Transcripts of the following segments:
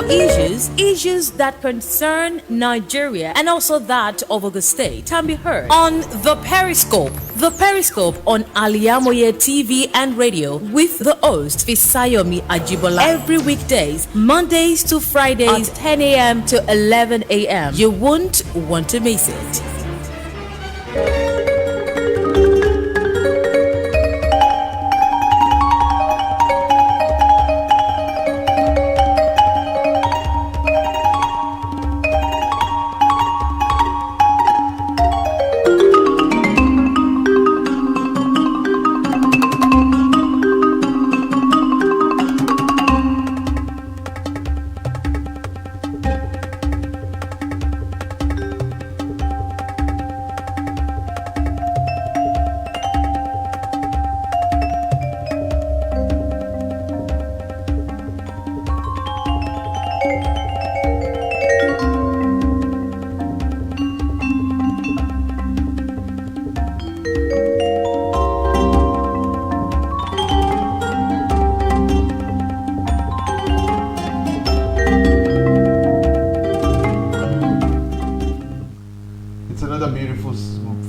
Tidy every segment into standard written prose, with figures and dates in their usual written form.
Your issues that concern Nigeria and also that of Ogun State can be heard on the Periscope. The Periscope on Al-IyamoyeTv and radio with the host Fisayomi Ajibola every weekdays, Mondays to Fridays, 10 a.m. to 11 a.m. You won't want to miss it.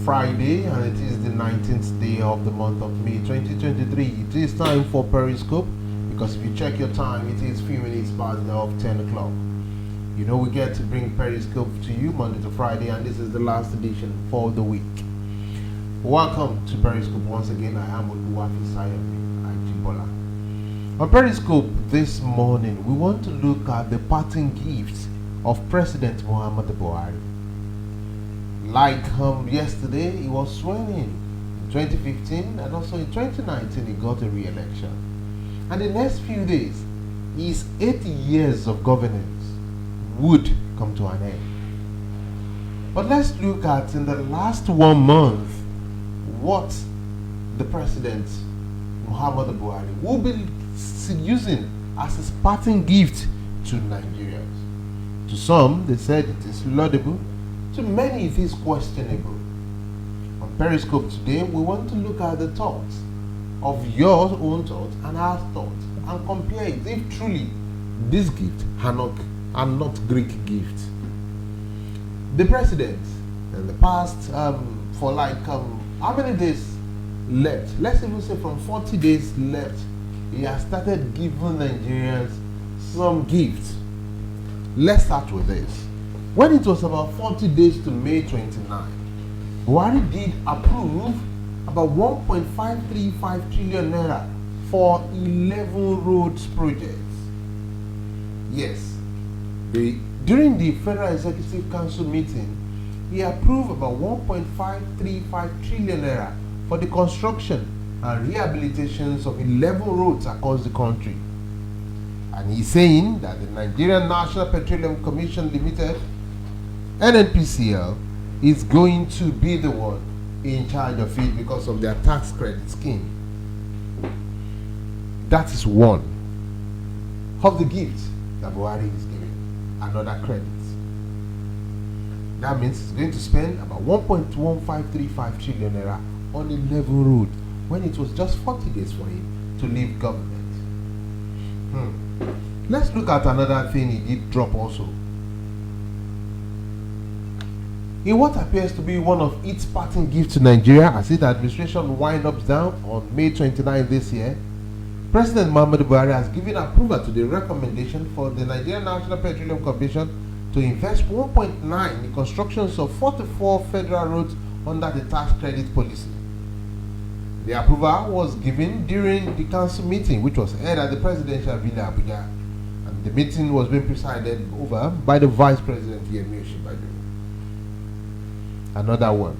Friday, and it is the 19th day of the month of May 2023. It is time for Periscope, because if you check your time, it is few minutes past of 10 o'clock. You know we get to bring Periscope to you Monday to Friday, and this is the last edition for the week. Welcome to Periscope once again. I am OLUWAFISAYOMI, AJIBOLA. On Periscope this morning, we want to look at the parting gifts of President Buhari. Like yesterday, he was sworn in 2015, and also in 2019 he got a re-election. And the next few days, his 80 years of governance would come to an end. But let's look at, in the last 1 month, what the President Muhammadu Buhari will be using as his parting gift to Nigerians. To some, they said it is laudable. To many, it is questionable. On Periscope today, we want to look at the thoughts of your own thoughts and our thoughts and compare it if truly these gifts are not Greek gifts. The president in the past, for how many days left? Let's even say from 40 days left, he has started giving Nigerians some gifts. Let's start with this. When it was about 40 days to May 29, Buhari did approve about 1.535 trillion naira for 11 roads projects. Yes, during the Federal Executive Council meeting, he approved about 1.535 trillion naira for the construction and rehabilitations of 11 roads across the country. And he's saying that the Nigerian National Petroleum Commission Limited, NNPCL, is going to be the one in charge of it because of their tax credit scheme. That is one of the gifts that Buhari is giving, another credit. That means he's going to spend about 1.1535 trillion naira on a level road when it was just 40 days for him to leave government. Let's look at another thing he did drop also. In what appears to be one of its parting gifts to Nigeria as its administration winds up down on May 29 this year, President Muhammadu Buhari has given approval to the recommendation for the Nigerian National Petroleum Commission to invest 1.9 in the constructions of 44 federal roads under the tax credit policy. The approval was given during the council meeting, which was held at the presidential villa Abuja, and the meeting was being presided over by the Vice President AJIBOLA. Another one,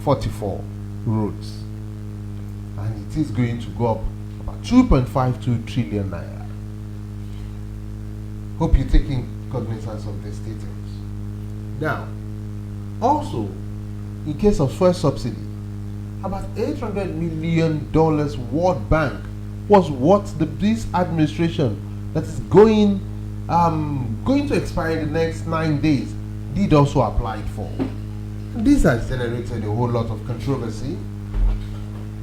44 roads, and it is going to go up about 2.52 trillion naira. Hope you're taking cognizance of these details. Now, also, in case of fuel subsidy, about $800 million World Bank was what this administration that is going to expire in the next 9 days did also apply for. This has generated a whole lot of controversy.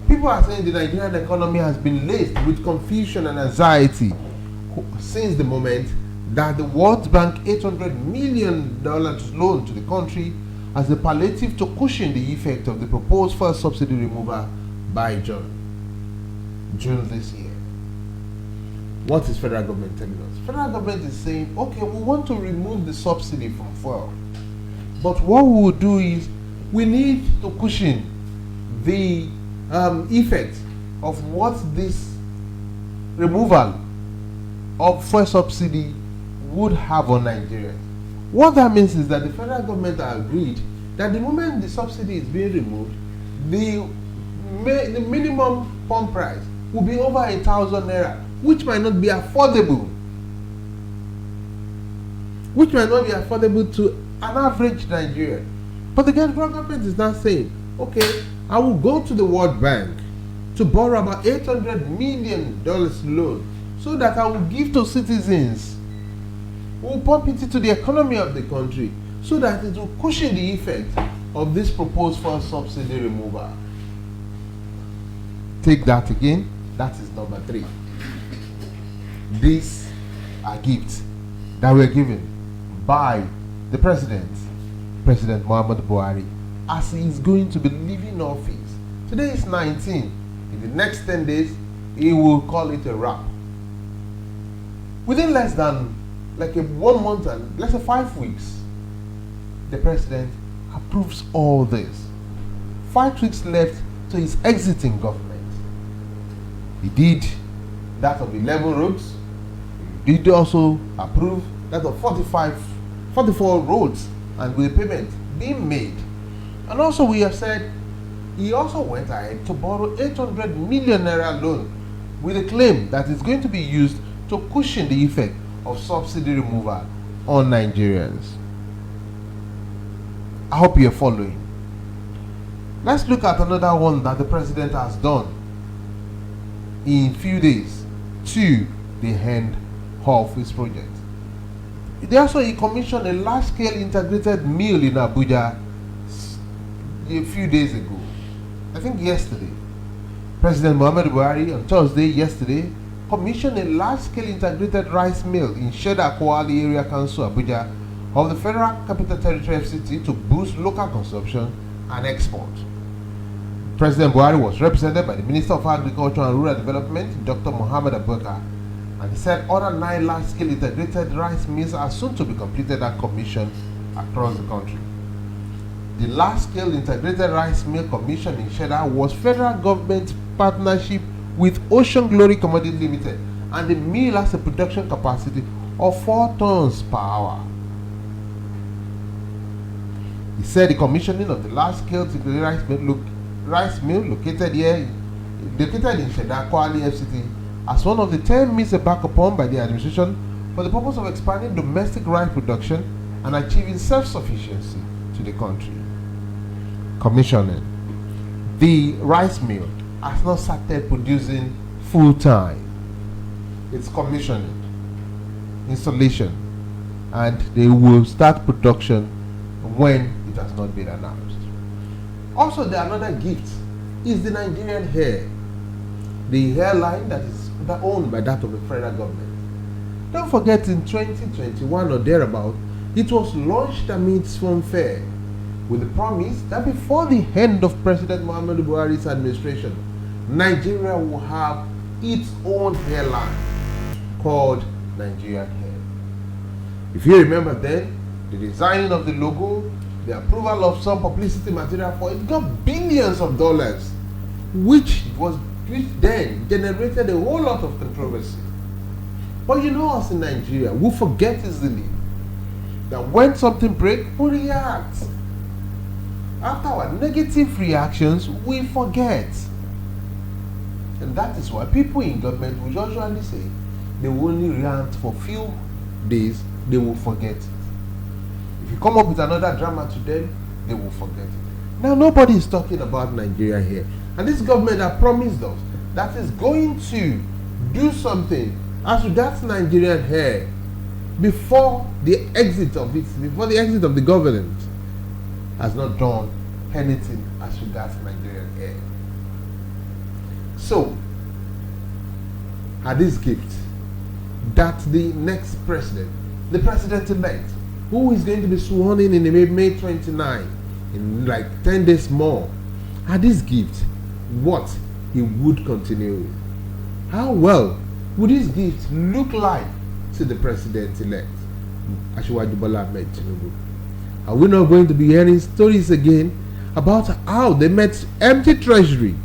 People are saying the Nigerian economy has been laced with confusion and anxiety since the moment that the World Bank $800 million loan to the country as a palliative to cushion the effect of the proposed fuel subsidy removal by June this year. What is federal government telling us? Federal government is saying, okay, we want to remove the subsidy from fuel, but what we will do is we need to cushion the effect of what this removal of fuel subsidy would have on Nigeria. What that means is that the federal government agreed that the moment the subsidy is being removed, the minimum pump price will be over 1,000 naira, which might not be affordable. Which might not be affordable to an average Nigerian. But the government is now saying, okay, I will go to the World Bank to borrow about $800 million loan so that I will give to citizens. We'll pump it into the economy of the country so that it will cushion the effect of this proposed fuel subsidy removal. Take that again. That is number 3. These are gifts that were given by the President Muhammadu Buhari, as he is going to be leaving office. Today is 19. In the next 10 days, he will call it a wrap. Within less than 1 month and let's say 5 weeks, the President approves all this. 5 weeks left to his exiting government. He did that of 11 roads. He did also approve that of 44 roads, and with payment being made. And also we have said he also went ahead to borrow 800 million naira loan with a claim that is going to be used to cushion the effect of subsidy removal on Nigerians. I hope you're following. Let's look at another one that the President has done in few days to the end of his project. He commissioned a large-scale integrated mill in Abuja a few days ago. I think yesterday. President Muhammadu Buhari on Thursday, yesterday, commissioned a large-scale integrated rice mill in Sheda Kwali Area Council, Abuja, of the Federal Capital Territory FCT to boost local consumption and export. President Buhari was represented by the Minister of Agriculture and Rural Development, Dr. Muhammad Abubakar, and he said other 9 large-scale integrated rice mills are soon to be completed and commissioned across the country. The large-scale integrated rice mill commission in Sheda was federal government partnership with Ocean Glory Commodity Limited, and the mill has a production capacity of 4 tons per hour. He said the commissioning of the large-scale integrated rice mill located in Sheda Kwali FCT as one of the 10 mills embarked upon by the administration for the purpose of expanding domestic rice production and achieving self-sufficiency to the country. Commissioning. The rice mill has not started producing full-time. It's commissioning, installation, and they will start production when it has not been announced. Also, another gift is the Nigerian hair, the hairline that is owned by that of the federal government. Don't forget, in 2021 or thereabout, it was launched amidst fanfare with the promise that before the end of President Muhammadu Buhari's administration, Nigeria will have its own hairline called Nigerian hair. If you remember then, the designing of the logo, the approval of some publicity material for it got billions of dollars, which then generated a whole lot of controversy. But you know us in Nigeria, we forget easily that when something breaks, we react. After our negative reactions, we forget. And that is why people in government will usually say they will only react for few days, they will forget it. If you come up with another drama to them, they will forget it. Now, nobody is talking about Nigeria here. And this government has promised us that is going to do something as regards Nigerian hair before the exit of the government has not done anything as regards Nigerian hair. So, are these gifts that the next president the president-elect, who is going to be sworn in May 29, in like 10 days more, had this gift, what he would continue with. How well would this gift look like to the president-elect, AJIBOLA? Are we not going to be hearing stories again about how they met empty treasury,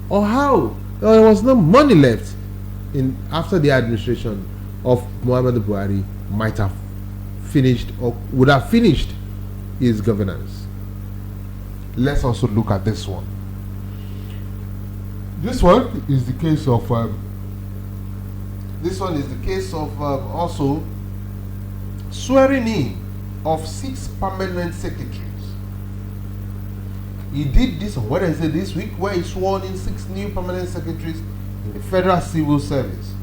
or how there was no money left in after the administration of Muhammadu Buhari might have finished or would have finished his governance? Let's also look at this one. This one is the case of also swearing in of 6 permanent secretaries. He did this on Wednesday this week, where he sworn in 6 new permanent secretaries in the Federal Civil Service.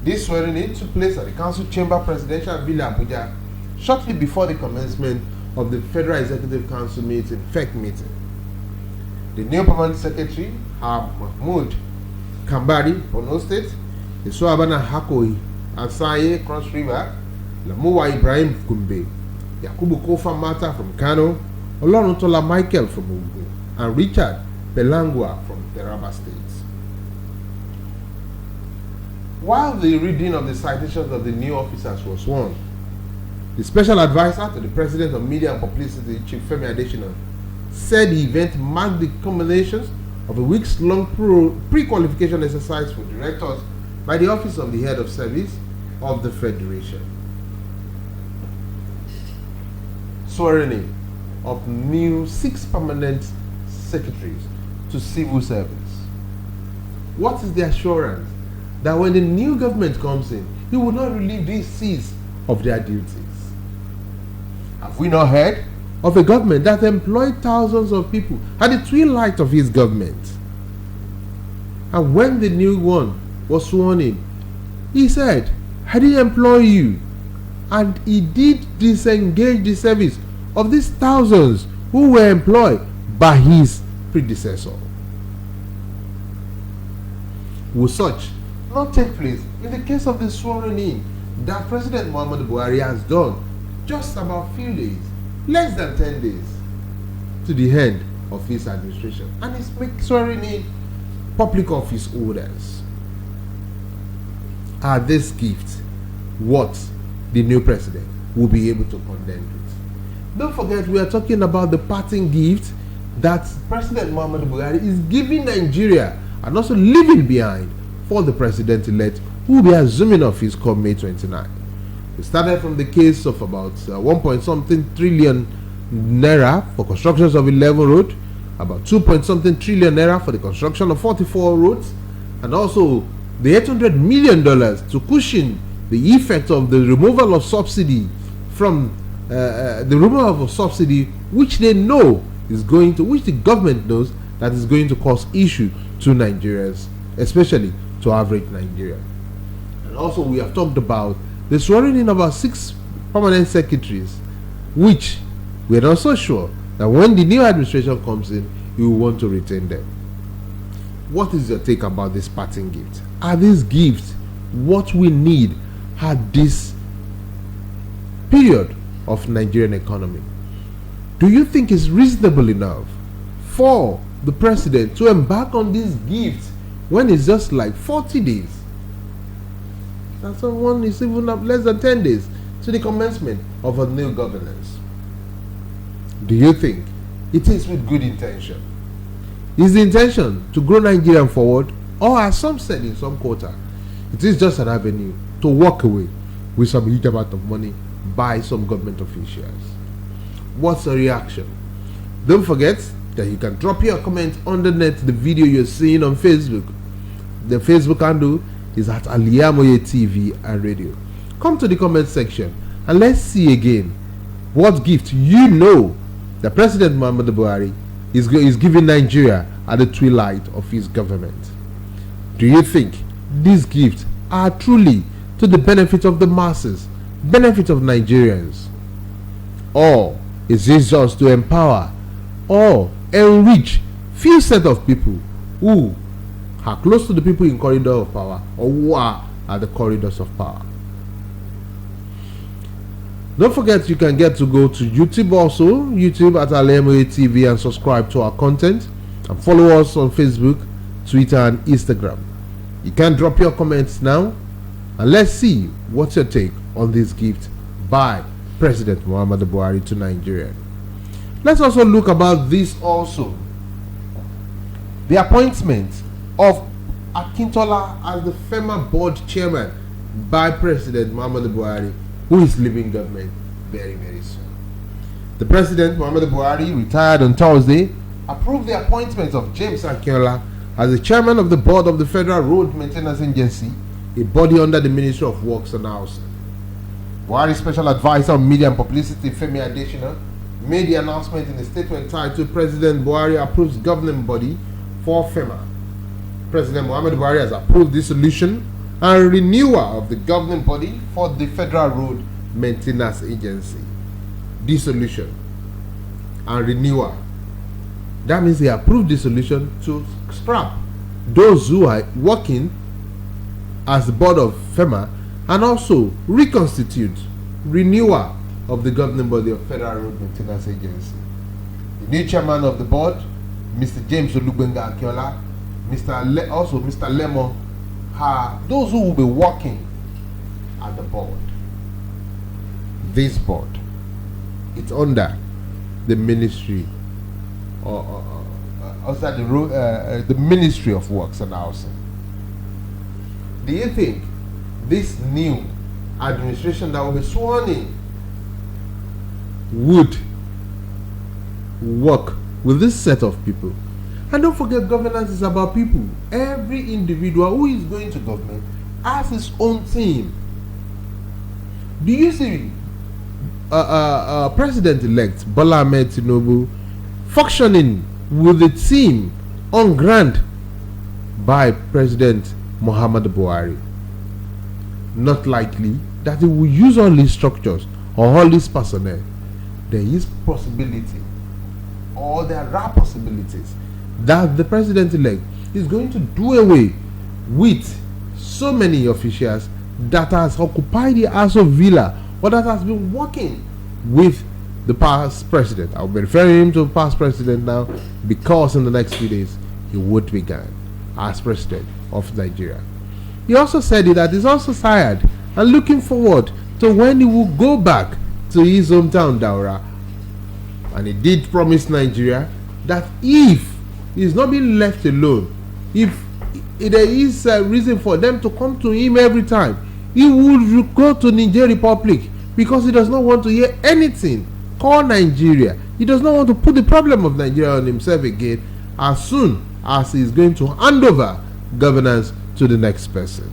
This swearing in took place at the Council Chamber Presidential Villa Abuja shortly before the commencement of the Federal Executive Council meeting, FEC meeting. The new permanent secretary are Mahmoud Kambari, Borno State, Isuabana Hakoi, Ansaye, Cross River, Lamuwa Ibrahim Kumbe, Yakubu Kofa Mata from Kano, Olorutola Michael from Ogun, and Richard Belangwa from Taraba State. While the reading of the citations of the new officers was sworn, the special advisor to the President of Media and Publicity, Chief Femi Adesina, said the event marked the culminations of a weeks-long pre-qualification exercise for directors by the Office of the Head of Service of the Federation. Swearing in of new 6 permanent secretaries to civil service. What is the assurance that when the new government comes in, he will not relieve these seats of their duties? Have we not heard of a government that employed thousands of people at the twilight of his government? And when the new one was sworn in, he said, "I didn't employ you," and he did disengage the service of these thousands who were employed by his predecessor. Will such not take place in the case of the swearing in that President Muhammadu Buhari has done just about few days, less than 10 days, to the end of his administration, and is swearing in public office holders? Are this gifts what the new president will be able to condemn with? Don't forget, we are talking about the parting gift that President Muhammadu Buhari is giving Nigeria and also leaving behind for the president-elect who will be assuming office come May 29. We started from the case of about 1-point-something trillion naira for constructions of 11 roads, about 2-point-something trillion naira for the construction of 44 roads, and also the $800 million to cushion the effect of the removal of subsidy from which they know is going to, which the government knows that is going to cause issue to Nigerians, especially to average Nigeria. And also we have talked about the swearing in of our 6 permanent secretaries, which we are not so sure that when the new administration comes in, you will want to retain them. What is your take about this parting gift? Are these gifts what we need at this period of Nigerian economy? Do you think it's reasonable enough for the president to embark on this gift when it's just like 40 days? And someone is even up less than 10 days to the commencement of a new governance. Do you think it is with good intention? Is the intention to grow Nigeria forward, or as some said in some quarter, it is just an avenue to walk away with some huge amount of money by some government officials? What's the reaction? Don't forget that you can drop your comment underneath the video you're seeing on Facebook. The Facebook handle is at Al-IyamoyeTV and radio. Come to the comment section and let's see again what gift you know that President Muhammadu Buhari is giving Nigeria at the twilight of his government. Do you think these gifts are truly to the benefit of the masses, benefit of Nigerians? Or is this just to empower or enrich few set of people who are close to the people in corridor of power, or who are at the corridors of power? Don't forget you can get to go to YouTube also, YouTube at Al-IyamoyeTv, and subscribe to our content, and follow us on Facebook, Twitter and Instagram. You can drop your comments now, and let's see what's your take on this gift by President Muhammadu Buhari to Nigeria. Let's also look about this also. The appointment of Akintola as the FEMA board chairman by President Muhammadu Buhari, who is leaving government very, very soon. The President Muhammadu Buhari, retired on Thursday, approved the appointment of James Akintola as the chairman of the board of the Federal Road Maintenance Agency, a body under the Ministry of Works and Housing. Buhari's special advisor on media and publicity, Femi Adesina, made the announcement in a statement titled President Buhari approves governing body for FEMA. President Muhammadu Buhari has approved dissolution and renewal of the governing body for the Federal Road Maintenance Agency. Dissolution and renewal. That means he approved dissolution to scrap those who are working as the board of FEMA, and also reconstitute renewal of the governing body of Federal Road Maintenance Agency. The new chairman of the board, Mr. James Olubenga Akiola, Mr. Lemon, are those who will be working at the board. This board, it's under the ministry, the Ministry of Works and Housing. Do you think this new administration that will be sworn in would work with this set of people? And don't forget, governance is about people. Every individual who is going to government has his own team. Do you see President-elect Bola Ahmed Tinubu functioning with a team on grant by President Muhammadu Buhari? Not likely that he will use all these structures or all these personnel. There is possibility, or there are possibilities, that the president-elect is going to do away with so many officials that has occupied the Aso Villa, or that has been working with the past president. I'll be referring him to the past president now, because in the next few days he would be gone as president of Nigeria. He also said that he's also tired and looking forward to when he will go back to his hometown Daura. And he did promise Nigeria that if he's not being left alone, if there is a reason for them to come to him every time, he would go to Niger Republic, because he does not want to hear anything called Nigeria. He does not want to put the problem of Nigeria on himself again, as soon as he is going to hand over governance to the next person.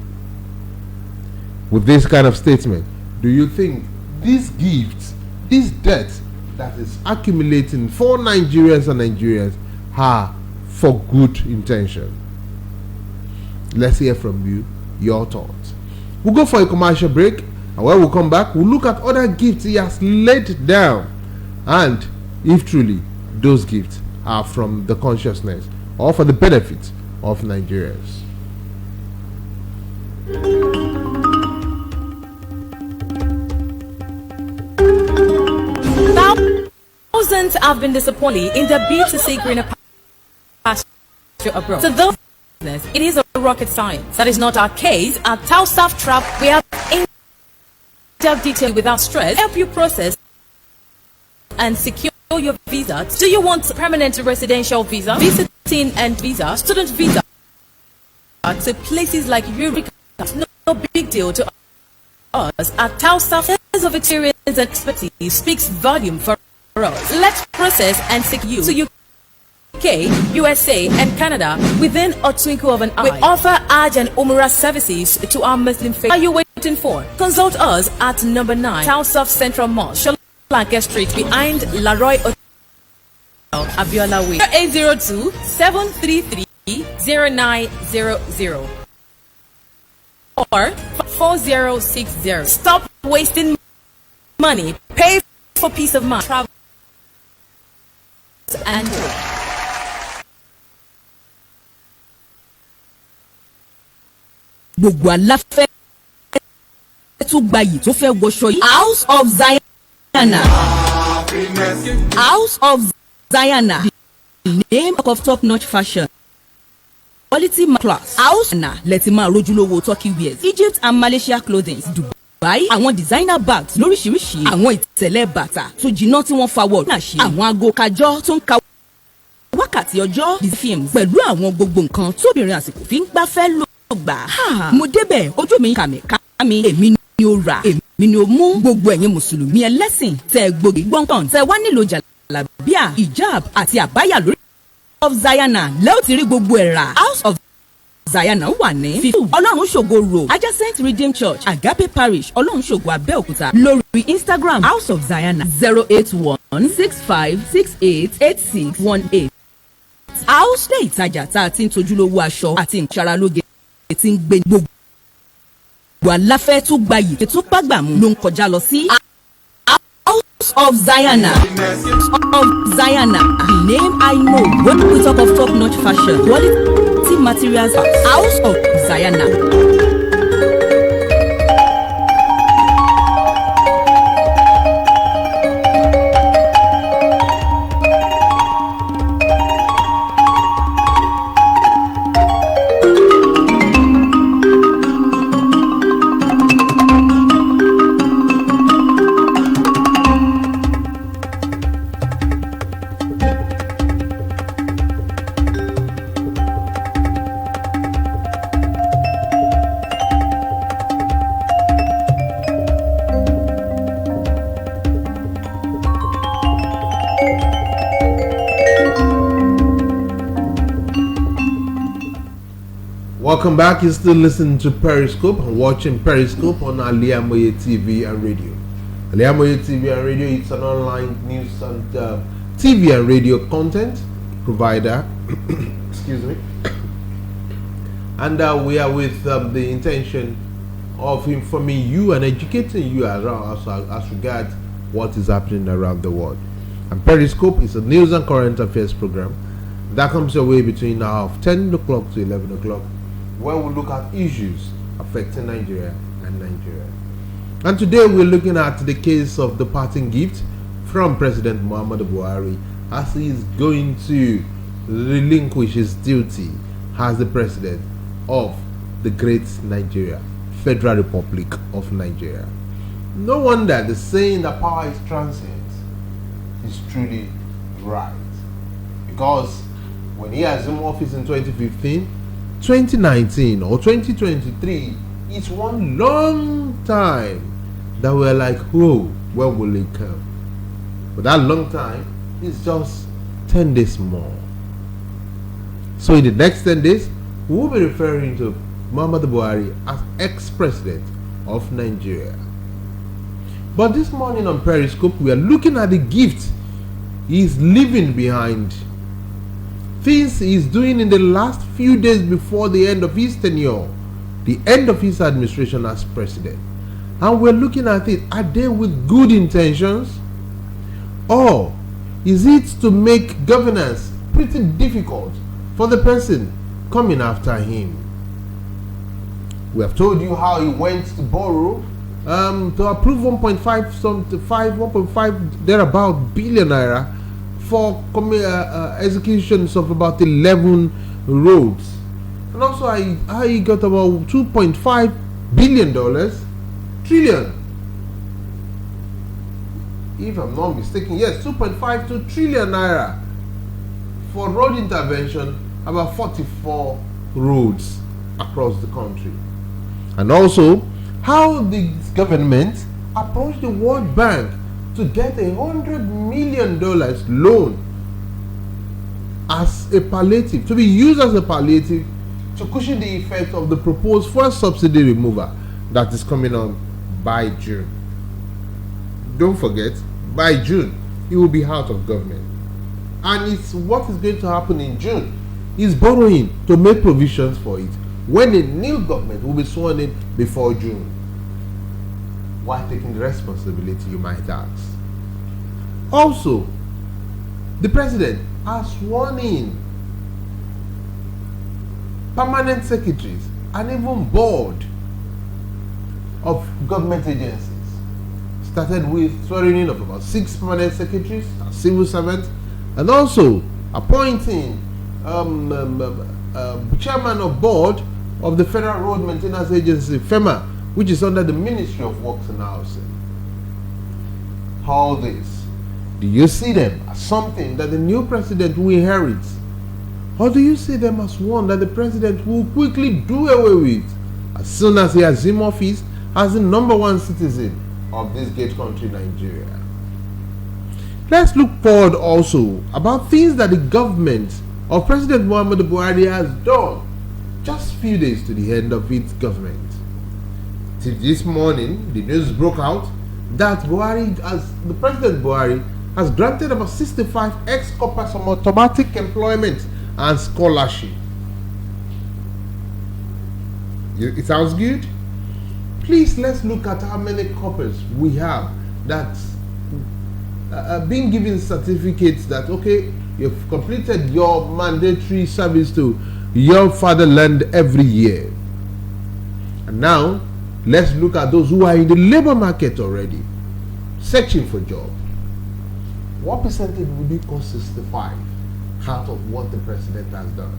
With this kind of statement, do you think these gifts, this debt that is accumulating for Nigerians and Nigerians are for good intention? Let's hear from you, your thoughts. We'll go for a commercial break, and when we come back, we'll look at other gifts he has laid down, and if truly those gifts are from the consciousness or for the benefit of Nigerians. Thousands have been disappointed in the bid to see greener pasture abroad. So those it is a rocket science. That is not our case. At Tausaf Trap, we have in-depth detail without stress, help you process and secure your visa. Do you want permanent residential visa, visiting and visa, student visa to places like Europe? No big deal to us. At Tausaf, years of experience and expertise speaks volume for us. Let's process and secure you to UK, USA, and Canada within a twinkle of an eye. We offer Hajj and Umrah services to our Muslim faith. What are you waiting for? Consult us at number 9, Tausaf Central Mall, Sholanke Street, behind Laroy Hotel, Abiola Way. 802-733-0900 or 4060. Stop wasting money. Pay for peace of mind. Travel and gbogbo aláfẹ́ tó gbayì tó fẹ́ wọṣọ yìí House of Zion Zion. House of Zion, the name of top-notch fashion, quality class. House na Letima Rojulowo Turkey wears, Egypt and Malaysia clothing, Dubai, àwọn designer bags lóríṣiríṣi, àwọn ìtẹ̀lẹ̀ bàtà tó jiná tí wọ́n fa wọ̀ náà ṣe, àwọn aago kájọ́ tó ń ka wákàtí ọjọ́ the films pẹ̀lú àwọn gbogbo nǹkan tóbìnrin àsìkò fi ń gbafẹ́ lò gbà. Mo débẹ̀ ojú mi kàmì èmi ni ó rà, èmi ni ó mú. Gbogbo ẹ̀yin mùsùlùmí ẹlẹ́sìn tẹ gbòógì gbọ́ngàn tẹ wá nílò jàlábíà hijab àti àbáyà lórí of Zion lẹ́ò ti rí gbogbo ẹ̀ rà. House of Zion wà ní Ọlọ́run ṣògo road adjacent Redeemed Church Agape Parish Ọlọ́run ṣògo Abẹ́òkúta. Lórí Instagram House of Zion 08165688618. House lè ìtajà tá a ti ń tojúlówó aṣọ àti ìṣaralóge tí ń gbé gbogbo aláfẹ́ tó gbayì tó pàgbàmù ló ń kọjá lọ sí House of Zion. Of Zion, the name I know when we talk of top-notch fashion, quality materials. House of Zion. Welcome back. You're still listening to Periscope and watching Periscope on Al-IyamoyeTv and radio. Al-IyamoyeTV and radio, it's an online news and TV and radio content provider. Excuse me. And we are with the intention of informing you and educating you as regards what is happening around the world. And Periscope is a news and current affairs program that comes your way between now of 10 o'clock to 11 o'clock, where we look at issues affecting Nigeria and Nigeria. And today we're looking at the case of the parting gift from President Muhammadu Buhari as he is going to relinquish his duty as the president of the great Nigeria, Federal Republic of Nigeria. No wonder the saying that power is transient is truly right, because when he assumed office in 2015, 2019 or 2023, it's one long time that we're like, whoa, when will it come? But that long time is just 10 days more. So in the next 10 days, we'll be referring to Muhammadu Buhari as ex-president of Nigeria. But this morning on Periscope, we are looking at the gift he's leaving behind, things he's doing in the last few days before the end of his tenure, the end of his administration as president. And we're looking at it, are they with good intentions? Or is it to make governance pretty difficult for the person coming after him? We have told you how he went to borrow to approve 1.5 thereabout billion naira for executions of about 11 roads, and also how he got about $2.5 billion, trillion, if I'm not mistaken, yes, 2.52 trillion naira for road intervention, about 44 roads across the country. And also how the government approached the World Bank to get $100 million loan as a palliative, to be used as a palliative to cushion the effect of the proposed fuel subsidy removal that is coming on by June. Don't forget, by June he will be out of government, and it's what is going to happen in June. He's borrowing to make provisions for it when a new government will be sworn in before June. Why taking the responsibility, you might ask? Also, the president has sworn in permanent secretaries and even board of government agencies, started with swearing in of about 6 permanent secretaries as civil servants, and also appointing chairman of board of the Federal Road Maintenance Agency, FEMA, which is under the Ministry of Works and Housing. All this, do you see them as something that the new president will inherit? Or do you see them as one that the president will quickly do away with as soon as he assumes office as the #1 citizen of this great country, Nigeria? Let's look forward also about things that the government of President Muhammadu Buhari has done just few days to the end of its government. Till this morning, the news broke out that the President Buhari has granted about 65 ex-corpers some automatic employment and scholarship. It sounds good? Please, let's look at how many corpers we have that being given certificates that, okay, you've completed your mandatory service to your fatherland every year. And now, let's look at those who are in the labor market already, searching for jobs. What percentage would you call 65 out of what the president has done?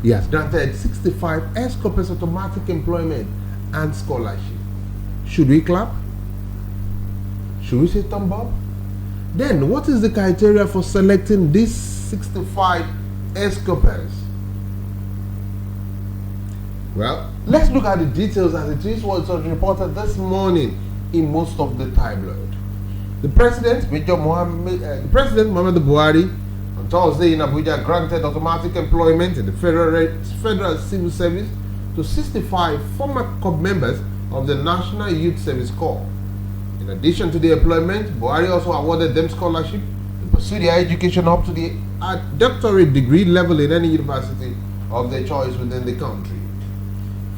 He has granted 65 ex-corpers automatic employment and scholarship. Should we clap? Should we say thumb up? Then, what is the criteria for selecting these 65 ex-corpers? Well, let's look at the details as it is what was reported this morning in most of the tabloid. The President Muhammadu Buhari on Thursday in Abuja granted automatic employment in the Federal Civil Service to 65 former corps members of the National Youth Service Corps. In addition to the employment, Buhari also awarded them scholarship to pursue their education up to the doctorate degree level in any university of their choice within the country.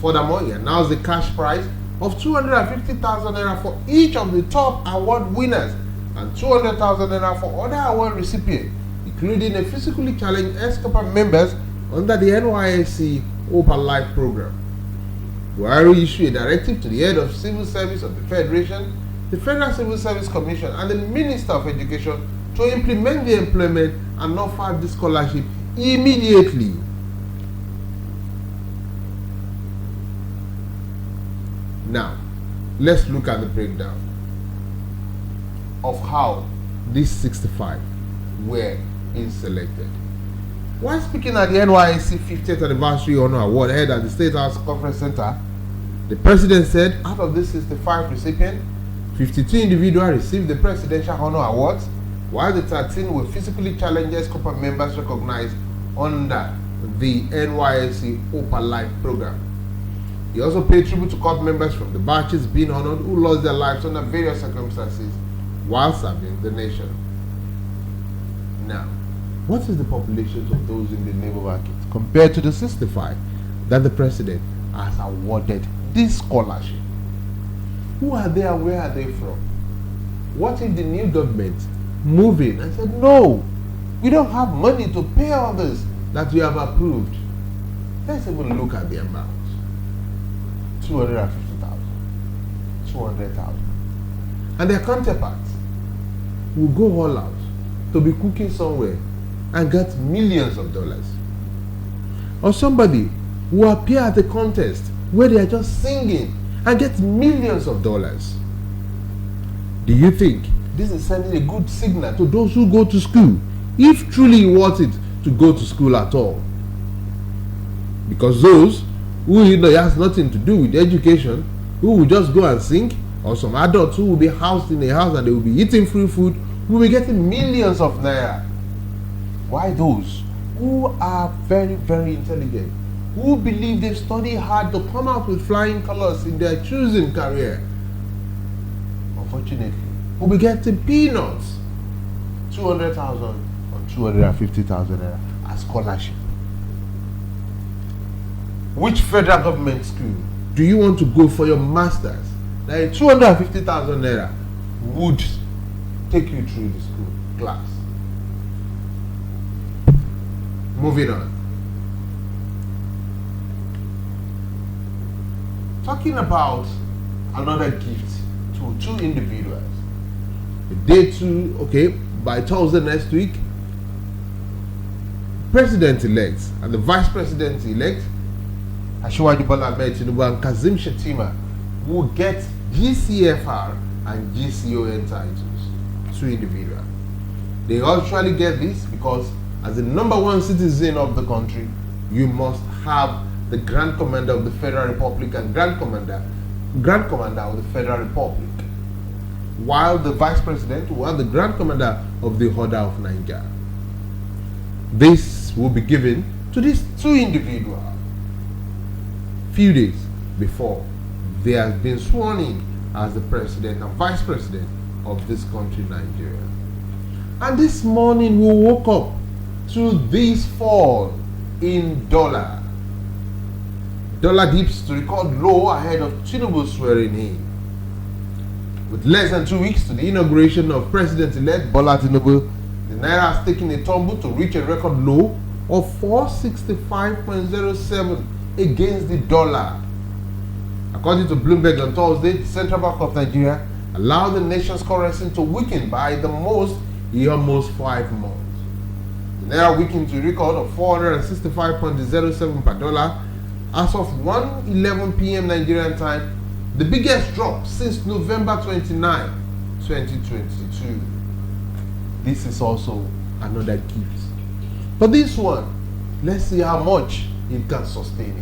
Furthermore, he announced the cash prize of 250,000 naira for each of the top award winners and 200,000 naira for other award recipients, including a physically challenged ex-corps members under the NYSC Open Life program. Buhari issued a directive to the head of civil service of the Federation, the Federal Civil Service Commission, and the Minister of Education to implement the employment and offer the scholarship immediately. Now, let's look at the breakdown of how these 65 were being selected. While speaking at the NYSC 50th Anniversary Honor Award held at the State House Conference Center, the President said out of these 65 recipients, 52 individuals received the Presidential Honor Awards, while the 13 were physically challenged corporate members recognized under the NYSC Open Life program. He also paid tribute to corps members from the batches being honored who lost their lives under various circumstances while serving the nation. Now, what is the population of those in the labor market compared to the 65 that the president has awarded this scholarship? Who are they and where are they from? What if the new government moved in and said, no, we don't have money to pay all this that we have approved? Let's even look at the amount. 250,000, 200,000. And their counterparts will go all out to be cooking somewhere and get millions of dollars. Or somebody will appear at a contest where they are just singing and get millions of dollars. Do you think this is sending a good signal to those who go to school, if truly you want it to go to school at all? Because those who it has nothing to do with education, who will just go and sing, or some adults who will be housed in a house and they will be eating free food, will be getting millions of naira. Why those who are very, very intelligent, who believe they've studied hard to come out with flying colors in their choosing career, unfortunately, will be getting peanuts, 200,000 or 250,000 naira as scholarship? Which federal government school do you want to go for your masters that 250,000 naira would take you through the school class? Moving on. Talking about another gift to to two individuals. Day two, okay, by Thursday next week, President-elect and the Vice President-elect, AJIBOLA and Kazim Shettima, will get GCFR and GCON titles. Two individuals. They actually get this because as the number one citizen of the country, you must have the Grand Commander of the Federal Republic and Grand Commander of the Federal Republic, while the Vice President will have the Grand Commander of the Order of Nigeria. This will be given to these two individuals few days before they have been sworn in as the President and Vice President of this country, Nigeria. And this morning we woke up to this fall in dollar. Dollar dips to record low ahead of Tinubu swearing in. With less than 2 weeks to the inauguration of President-elect Bola Tinubu, the Naira has taken a tumble to reach a record low of 465.07 against the dollar. According to Bloomberg on Thursday, the Central Bank of Nigeria allowed the nation's currency to weaken by the most in almost 5 months. The Naira weakened to a record of 465.07 per dollar as of 1:11 p.m. Nigerian time, the biggest drop since November 29, 2022. This is also another gift. But this one, let's see how much it can sustain it.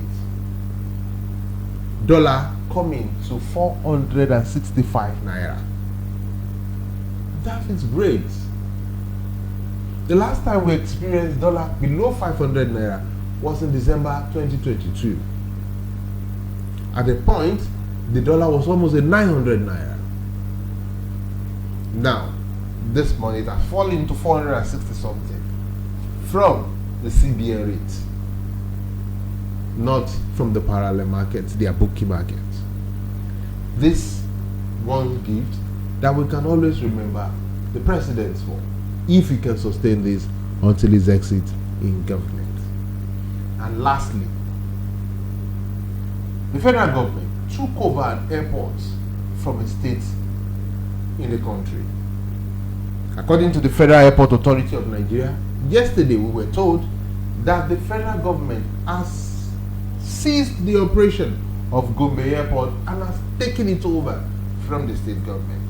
Dollar coming to 465 naira. That is great. The last time we experienced dollar below 500 naira was in December 2022. At the point, the dollar was almost at 900 naira. Now, this money it has fallen to 460 something from the CBN rate, not from the parallel markets, their bookie markets. This one gift that we can always remember the president for, if he can sustain this until his exit in government. And lastly, the federal government took over an airport from a state in the country. According to the Federal Airport Authority of Nigeria, yesterday we were told that the federal government has ceased the operation of Gombe Airport and has taken it over from the state government.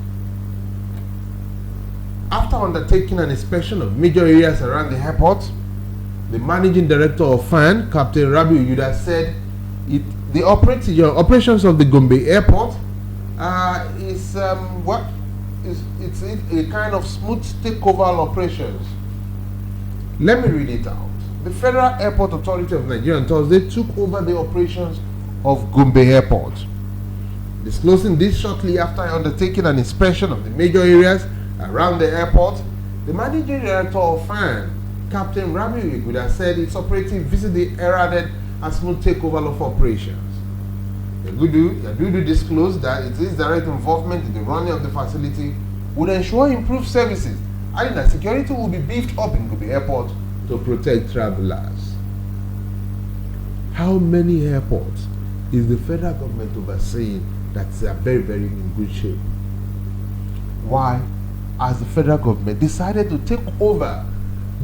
After undertaking an inspection of major areas around the airport, the managing director of FAN, Captain Rabi Uyuda, said the operations of the Gombe Airport is a kind of smooth takeover operations. Let me read it out. The Federal Airport Authority of Nigeria on Thursday took over the operations of Gombe Airport. Disclosing this shortly after undertaking an inspection of the major areas around the airport, the managing director of FAN, Captain Rabi Uyuda, said its operative visited the heralded and smooth takeover of operations. Yadudu disclosed that its direct involvement in the running of the facility would ensure improved services, adding that security will be beefed up in Gombe Airport to protect travelers. How many airports is the federal government overseeing that are very, very in good shape? Why has the federal government decided to take over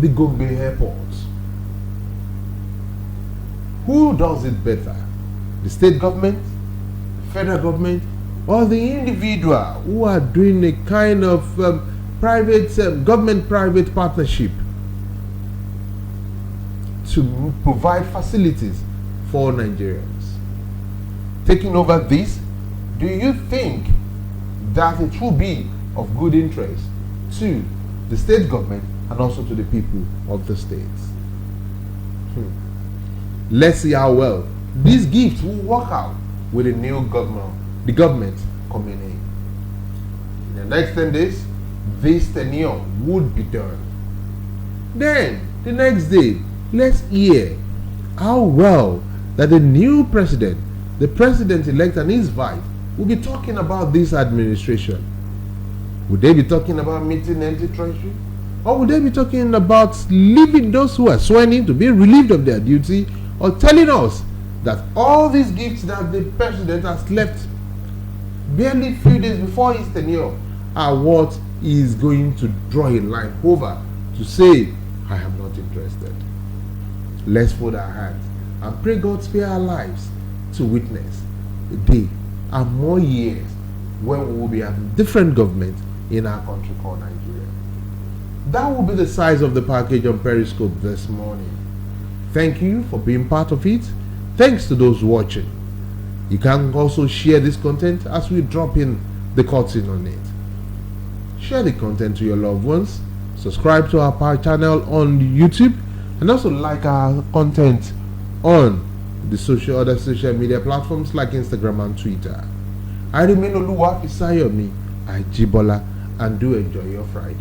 the Gombe Airport? Who does it better? The state government, the federal government, or the individual who are doing a kind of private government-private partnership to provide facilities for Nigerians? Taking over this, do you think that it will be of good interest to the state government and also to the people of the states? Let's see how well these gifts will work out with the new government coming in. In the next 10 days, this tenure would be done. Then, the next day, let's hear how well that the new president, the president-elect and his vice, will be talking about this administration. Would they be talking about meeting empty treasury? Or would they be talking about leaving those who are sworn in to be relieved of their duty, or telling us that all these gifts that the president has left barely few days before his tenure, are what he is going to draw a line over to say, I am not interested. Let's fold our hands and pray God spare our lives to witness a day and more years when we will be having different government in our country called Nigeria. That will be the size of the package on Periscope this morning. Thank you for being part of it. Thanks to those watching. You can also share this content as we drop in the curtain on it. Share the content to your loved ones. Subscribe to our channel on YouTube, and also like our content on the other social media platforms like Instagram and Twitter. I remain OLUWAFISAYOMI, AJIBOLA, and do enjoy your Friday.